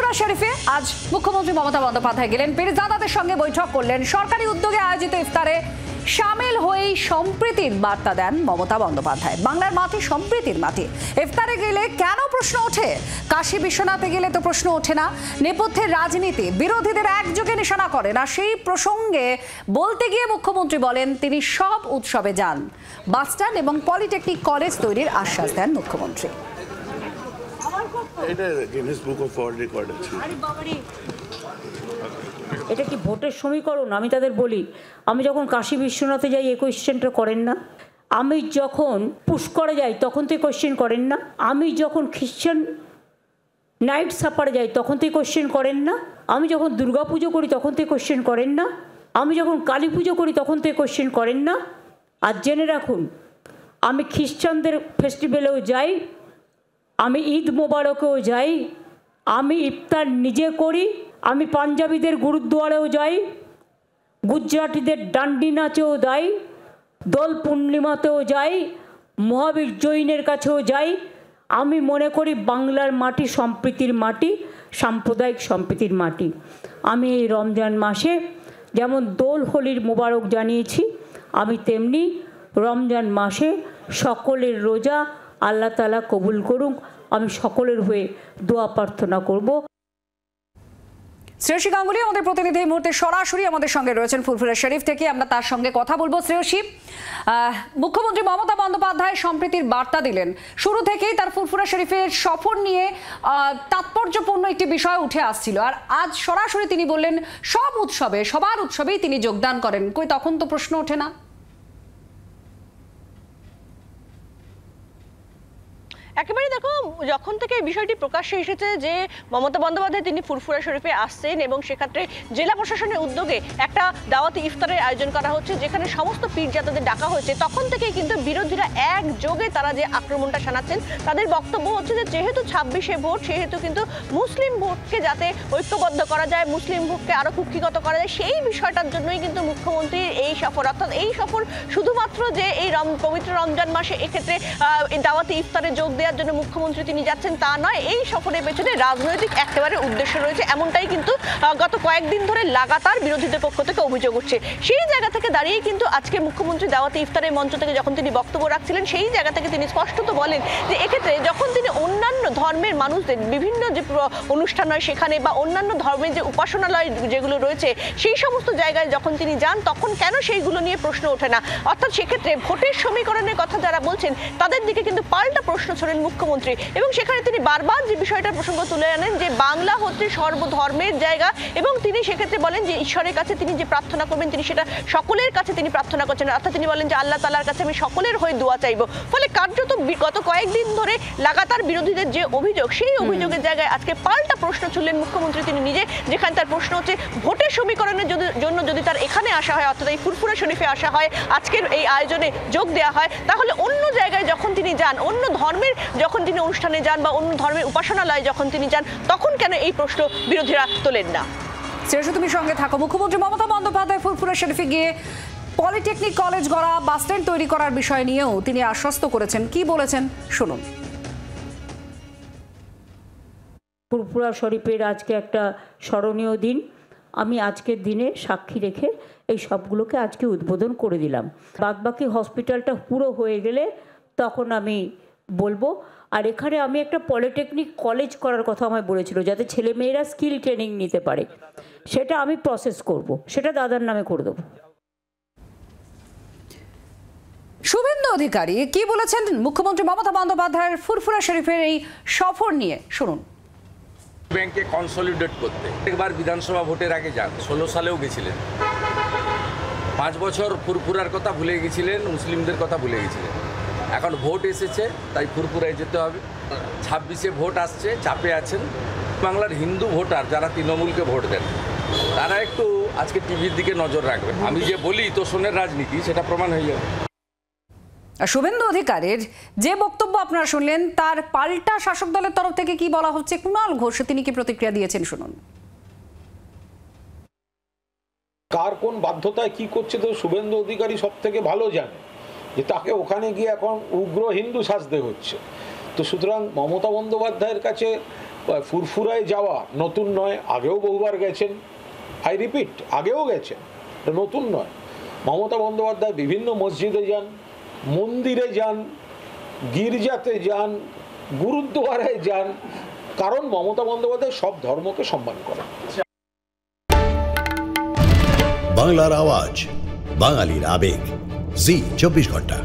ফুরফুরা শরীফে আজ মুখ্যমন্ত্রী মমতা বন্দ্যোপাধ্যায় গেলেন, পীরজাদাদের সঙ্গে বৈঠক করলেন। সরকারি উদ্যোগে আয়োজিত ইফতারে শামিল হয়েই সম্প্রীতির বার্তা দেন মমতা বন্দ্যোপাধ্যায়। বাংলার মাটি সম্প্রীতির মাটি। ইফতারে গেলে কেন প্রশ্ন ওঠে? কাশী বিশ্বনাথে গেলে তো প্রশ্ন ওঠে না। নেপথ্যের রাজনীতি বিরোধীদের একযোগে নিশানা করে না, সেই প্রসঙ্গে বলতে গিয়ে মুখ্যমন্ত্রী বলেন তিনি সব উৎসবে যান। বাসস্ট্যান্ড এবং পলিটেকনিক কলেজ তৈরির আশ্বাস দেন মুখ্যমন্ত্রী। এটা কি ভোটের সমীকরণ? আমি তাদের বলি, আমি যখন কাশী বিশ্বনাথে যাই এই কোয়েশ্চেনটা করেন না। আমি যখন পুষ্করে যাই তখন তো কোয়েশ্চেন করেন না। আমি যখন খ্রিশ্চান নাইট সাপারে যাই তখন তো কোয়েশ্চেন করেন না। আমি যখন দুর্গা পুজো করি তখন তো কোয়েশ্চেন করেন না। আমি যখন কালী পুজো করি তখন তো কোয়েশ্চেন করেন না। আর জেনে রাখুন, আমি খ্রিশ্চানদের ফেস্টিভ্যালেও যাই, আমি ঈদ মোবারকেও যাই, আমি ইফতার নিজে করি, আমি পাঞ্জাবিদের গুরুদ্বারেও যাই, গুজরাটিদের ডান্ডি নাচেও যাই, দোল পূর্ণিমাতেও যাই, মহাবীর জৈনের কাছেও যাই। আমি মনে করি বাংলার মাটি সম্প্রীতির মাটি, সাম্প্রদায়িক সম্প্রীতির মাটি। আমি এই রমজান মাসে যেমন দোল হোলির মোবারক জানিয়েছি, আমি তেমনি রমজান মাসে সকলের রোজা আল্লাহ তাআলা কবুল করুক, আমি সকলের হয়ে দোয়া প্রার্থনা করব। শ্রেয়সী গাঙ্গুলি আমাদের প্রতিনিধি এই মুহূর্তে সরাসরি আমাদের সঙ্গে রয়েছেন ফুরফুরা শরীফ থেকে, আমরা তার সঙ্গে কথা বলবো। শ্রেয়সী, মুখ্যমন্ত্রী মমতা বন্দ্যোপাধ্যায় সম্প্রীতির বার্তা দিলেন। শুরু থেকেই তার ফুরফুরা শরীফের সফর নিয়ে তাৎপর্যপূর্ণ একটি বিষয় উঠে আসছিল, আর আজ সরাসরি তিনি বললেন সব উৎসবে, সবার উৎসবেই তিনি যোগদান করেন। কই তখন তো প্রশ্ন ওঠে না? একেবারে দেখো, যখন থেকে এই বিষয়টি প্রকাশ্যে এসেছে যে মমতা বন্দ্যোপাধ্যায় তিনি ফুরফুরা শরীফে আসছেন এবং সেক্ষেত্রে জেলা প্রশাসনের উদ্যোগে একটা দাওয়াতি ইফতারের আয়োজন করা হচ্ছে যেখানে সমস্ত পীরজাদাদের ডাকা হয়েছে, তখন থেকেই কিন্তু বিরোধীরা একযোগে তারা যে আক্রমণটা শানাচ্ছেন। তাদের বক্তব্য হচ্ছে যে যেহেতু 26শে ভোট, সেহেতু কিন্তু মুসলিম ভোটকে যাতে ঐক্যবদ্ধ করা যায়, মুসলিম ভোটকে আরও কুক্ষিগত করা যায়, সেই বিষয়টার জন্যই কিন্তু মুখ্যমন্ত্রীর এই সফর। অর্থাৎ এই সফর শুধুমাত্র যে এই পবিত্র রমজান মাসে এক্ষেত্রে দাওয়াতি ইফতারে যোগ দেওয়ার জন্য মুখ্যমন্ত্রী তিনি যাচ্ছেন তা নয়, এই সফরের পেছনে রাজনৈতিক একেবারে উদ্দেশ্য রয়েছে, এমনটাই কিন্তু গত কয়েকদিন ধরে লাগাতার বিরোধীদের পক্ষ থেকে অভিযোগ উঠছে। সেই জায়গা থেকে দাঁড়িয়ে কিন্তু আজকে মুখ্যমন্ত্রী দাওয়াতি ইফতারের মঞ্চ থেকে যখন তিনি বক্তব্য রাখছিলেন, সেই জায়গা থেকে তিনি স্পষ্টত বলেন যে এক্ষেত্রে যখন তিনি অন্যান্য ধর্মের মানুষদের বিভিন্ন যে অনুষ্ঠান হয় সেখানে বা অন্যান্য ধর্মের যে উপাসনালয় যেগুলো রয়েছে সেই সমস্ত জায়গায় যখন তিনি যান, তখন কেন সেইগুলো নিয়ে প্রশ্ন ওঠে না। অর্থাৎ সেক্ষেত্রে ভোটের সমীকরণের কথা যারা বলছেন তাদের দিকে কিন্তু পাল্টা প্রশ্ন ছড়েন মুখ্যমন্ত্রী, এবং সেখানে তিনি বারবার যে বিষয়টার প্রসঙ্গ তুলে আনেন যে বাংলা হচ্ছে সর্বধর্মের জায়গা, এবং তিনি সেক্ষেত্রে বলেন যে ঈশ্বরের কাছে তিনি যে প্রার্থনা করবেন তিনি সেটা সকলের কাছে তিনি প্রার্থনা করছেন। অর্থাৎ তিনি বলেন যে আল্লাহ তাআলার কাছে আমি সকলের হয়ে দোয়া চাইব। ফলে কার্যত গত কয়েকদিন ধরে লাগাতার বিরোধীদের যে অভিযোগ, সেই অভিযোগের জায়গায় আজকে পাল্টা প্রশ্ন ছুড়লেন মুখ্যমন্ত্রী তিনি নিজে, যেখানে তার প্রশ্ন হচ্ছে ভোটের সমীকরণের জন্য যদি তার এখানে আসা হয়, অর্থাৎ এই ফুরফুরা শরীফে আসা হয়, আজকের এই আয়োজনে যোগ দেওয়া হয়, তাহলে অন্য জায়গায় যখন তিনি যান, অন্য ধর্মের যখন তিনি অনুষ্ঠানে যান বা অন্য ধর্মের উপাসনালয়ে যখন তিনি যান, তখন কেন এই প্রশ্ন বিরোধীরা তোলেন না? শ্রেয়সী, তুমি সঙ্গে থাকো। মুখ্যমন্ত্রী মমতা বন্দ্যোপাধ্যায় ফুরফুরা শরীফে গিয়ে পলিটেকনিক কলেজ গড়া, বাসস্ট্যান্ড তৈরি করার বিষয় নিয়েও তিনি আশ্বস্ত করেছেন। কি বলেছেন শুনুন। ফুরফুরা শরীফের আজকে একটা স্মরণীয় দিন, আমি আজকের দিনে সাক্ষী রেখে এই সবগুলোকে আজকে উদ্বোধন করে দিলাম। বাদবাকি হসপিটালটা পুরো হয়ে গেলে তখন আমি বলবো। আর এখানে আমি একটা পলিটেকনিক কলেজ করার কথা আমায় বলেছিল, যাতে ছেলেমেয়েরা স্কিল ট্রেনিং নিতে পারে, সেটা আমি প্রসেস করব, সেটা দাদার নামে করে দেবো। শুভেন্দু অধিকারী কি বলেছেন মুখ্যমন্ত্রী মমতা বন্দ্যোপাধ্যায়ের ফুরফুরা শরীফের এই সফর নিয়ে শুনুন। ব্যাংকে কনসলিডেট করতে একবার বিধানসভা ভোটের আগে যান, 16 সালেও গেছিলেন। 5 বছর ফুরফুরার কথা ভুলে গেছিলেন, মুসলিমদের কথা ভুলে গেছিলেন। এখন ভোট এসেছে, তাই ফুরফুরায় যেতে হবে। 26শে ভোট আসছে, চাপে আছেন। বাংলার হিন্দু ভোটার যারা তৃণমূলকে ভোট দেন, তারা একটু আজকে টিভির দিকে নজর রাখবেন। আমি যে বলি তোষণের রাজনীতি, সেটা প্রমাণ হয়ে যাবে। শুভেন্দু অধিকারীর যে বক্তব্য আপনারা শুনলেন, তার পাল্টা শাসক দলের তরফ থেকে কি বলা হচ্ছে, কুণাল ঘোষ তিনি কি প্রতিক্রিয়া দিয়েছেন শুনুন। কার কোন বাধ্যতায় কি করছে তো শুভেন্দু অধিকারী সব থেকে ভালো জানে, যে তাকে ওখানে গিয়ে এখন উগ্র হিন্দু সাজতে হচ্ছে। তো সুতরাং মমতা বন্দ্যোপাধ্যায়ের কাছে ফুরফুরায় যাওয়া নতুন নয়, আগেও বহুবার গেছেন, আই রিপিট আগেও গেছেন, নতুন নয়। মমতা বন্দ্যোপাধ্যায় বিভিন্ন মসজিদে যান, মন্দিরে যান, গির্জাতে যান, গুরুদ্বারায় যান, কারণ মমতা বন্দ্যোপাধ্যায় সব ধর্মকে সম্মান করেন। বাংলার আওয়াজ, বাঙালির আবেগ, জি 24 ঘন্টা।